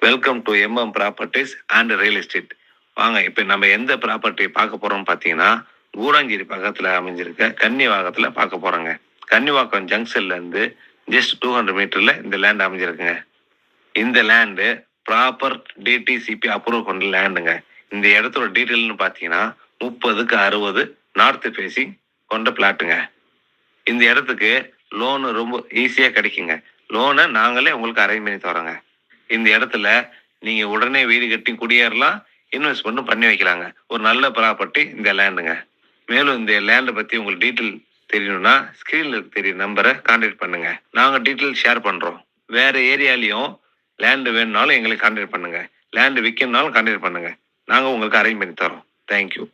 Welcome to MM properties and real estate. வாங்க இப்போ நம்ம எந்த ப்ராப்பர்ட்டி பார்க்க போறோம்னு பார்த்தீங்கன்னா, கூடாஞ்சேரி பக்கத்தில் அமைஞ்சிருக்க கன்னிவாக்கத்தில் பார்க்க போறோங்க. கன்னிவாக்கம் ஜங்ஷன்ல இருந்து ஜஸ்ட் 200 மீட்டர்ல இந்த லேண்ட் அமைஞ்சிருக்குங்க. இந்த லேண்டு ப்ராப்பர் டிடிசிபி அப்ரூவ் கொண்ட லேண்டுங்க. இந்த இடத்தோட டீட்டெயில்னு பார்த்தீங்கன்னா 30க்கு 60 நார்த் ஃபேஸிங் கொண்ட பிளாட்டுங்க. இந்த இடத்துக்கு லோனு ரொம்ப ஈஸியாக கிடைக்குங்க. லோனை நாங்களே உங்களுக்கு அரேஞ்ச் பண்ணி தரோங்க. இந்த இடத்துல நீங்க உடனே வீடு கட்டி குடியேறலாம், இன்வெஸ்ட்மெண்ட்டும் பண்ணி வைக்கலாங்க. ஒரு நல்ல ப்ராப்பர்ட்டி இந்த லேண்டுங்க. மேலும் இந்த லேண்டை பத்தி உங்களுக்கு டீட்டெயில் தெரியணும்னா ஸ்கிரீன்ல தெரிய நம்பரை கான்டாக்ட் பண்ணுங்க. நாங்க டீட்டெயில் ஷேர் பண்றோம். வேற ஏரியாலையும் லேண்டு வேணும்னாலும் எங்களுக்கு கான்டாக்ட் பண்ணுங்க. லேண்டு விற்கணும்னாலும் கான்டாக்ட் பண்ணுங்க. நாங்க உங்களுக்கு அரேஞ்ச் பண்ணி தரோம். தேங்க்யூ.